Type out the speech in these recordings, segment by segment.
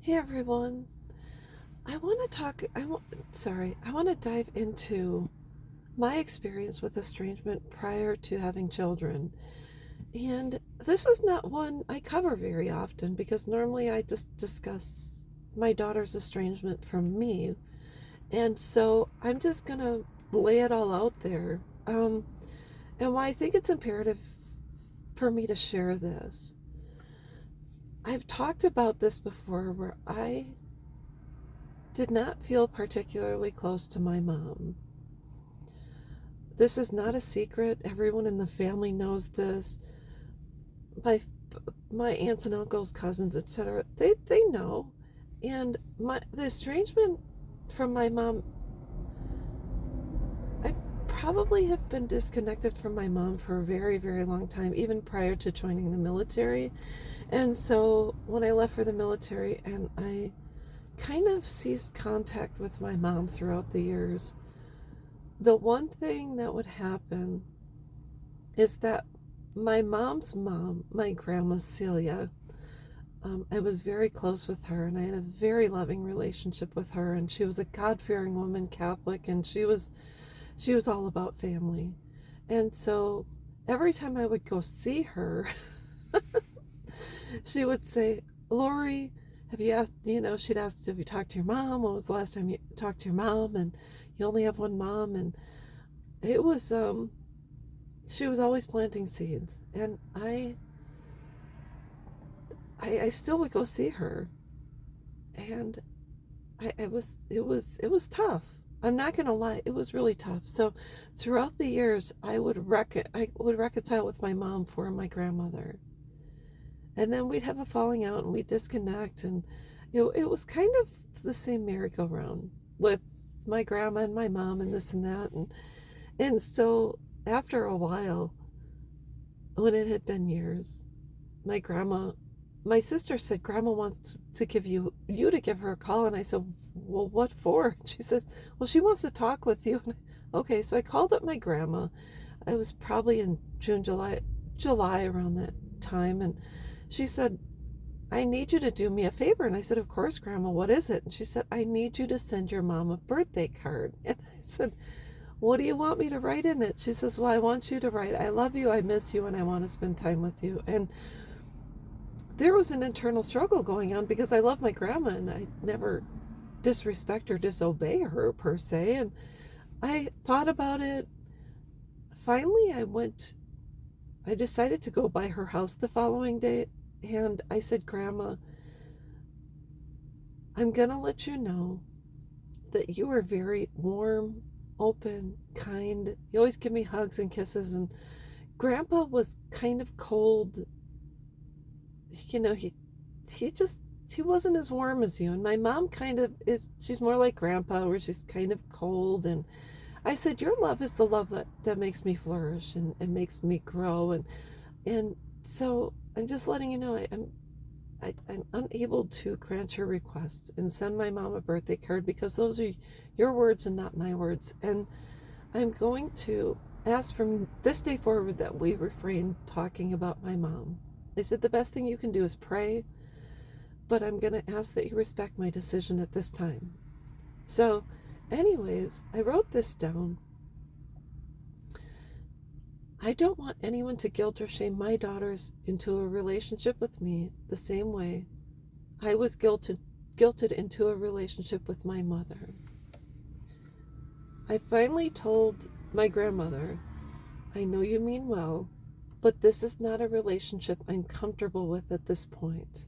Hey everyone. I want to talk I want to dive into my experience with estrangement prior to having children. And this is not one I cover very often because normally I just discuss my daughter's estrangement from me. And so I'm just going to lay it all out there. And why I think it's imperative for me to share this. I've talked about this before where I did not feel particularly close to my mom. This is not a secret. Everyone in the family knows this. My my aunts and uncles, cousins, etc. They know. And the estrangement from my mom, I probably have been disconnected from my mom for a very, very long time, even prior to joining the military. And so when I left for the military and I kind of ceased contact with my mom throughout the years, the one thing that would happen is that my mom's mom, my grandma Celia, I was very close with her and I had a very loving relationship with her, and she was a God-fearing woman, Catholic, and she was all about family. And so every time I would go see her, she would say, Lori, have you asked, she'd ask, have you talked to your mom? When was the last time you talked to your mom? And you only have one mom. And it was, she was always planting seeds. And I still would go see her. And it was tough. I'm not going to lie. It was really tough. So throughout the years, I would reconcile with my mom for my grandmother. And then we'd have a falling out and we'd disconnect. And it was kind of the same merry-go-round with my grandma and my mom and this and that. And so after a while, when it had been years, my sister said, Grandma wants to give you to give her a call. And I said, well, what for? She says, well, she wants to talk with you. Okay, so I called up my grandma. It was probably in June, July around that time. And she said, I need you to do me a favor. And I said, of course, Grandma, what is it? And she said, I need you to send your mom a birthday card. And I said, what do you want me to write in it? She says, well, I want you to write, I love you, I miss you, and I want to spend time with you. And there was an internal struggle going on because I love my grandma and I never disrespect or disobey her per se. And I thought about it. Finally, I decided to go by her house the following day. And I said, Grandma, I'm going to let you know that you are very warm, open, kind. You always give me hugs and kisses. And Grandpa was kind of cold. He wasn't as warm as you. And my mom kind of is, she's more like Grandpa, where she's kind of cold. And I said, your love is the love that makes me flourish and makes me grow. And so I'm just letting you know I'm unable to grant your request and send my mom a birthday card because those are your words and not my words. And I'm going to ask from this day forward that we refrain talking about my mom. They said the best thing you can do is pray, but I'm going to ask that you respect my decision at this time. So, anyways, I wrote this down. I don't want anyone to guilt or shame my daughters into a relationship with me the same way I was guilted into a relationship with my mother. I finally told my grandmother, I know you mean well, but this is not a relationship I'm comfortable with at this point.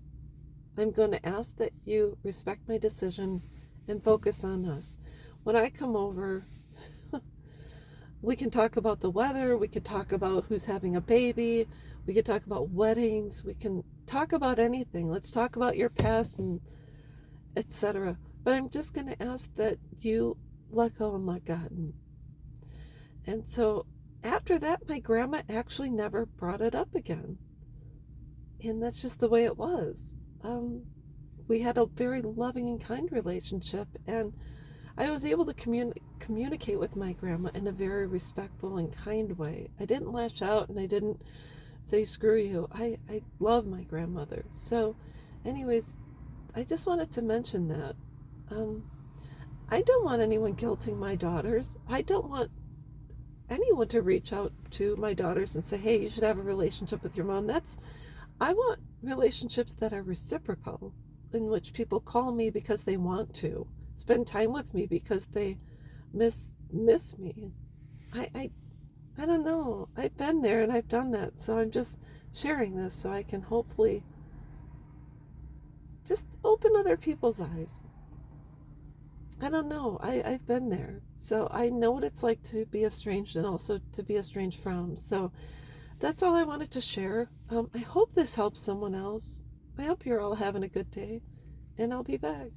I'm going to ask that you respect my decision and focus on us. When I come over, we can talk about the weather, we could talk about who's having a baby, we could talk about weddings, we can talk about anything. Let's talk about your past and etc. But I'm just going to ask that you let go and let God. And so after that, my grandma actually never brought it up again. And that's just the way it was. We had a very loving and kind relationship, and I was able to communicate with my grandma in a very respectful and kind way. I didn't lash out and I didn't say, screw you. I love my grandmother. So, anyways, I just wanted to mention that. Um, I don't want anyone guilting my daughters. I don't want anyone to reach out to my daughters and say, hey, you should have a relationship with your mom. I want relationships that are reciprocal, in which people call me because they want to, spend time with me because they miss me. I I don't know. I've been there and I've done that. So I'm just sharing this so I can hopefully just open other people's eyes. I don't know. I've been there. So I know what it's like to be estranged and also to be estranged from. So that's all I wanted to share. I hope this helps someone else. I hope you're all having a good day. And I'll be back.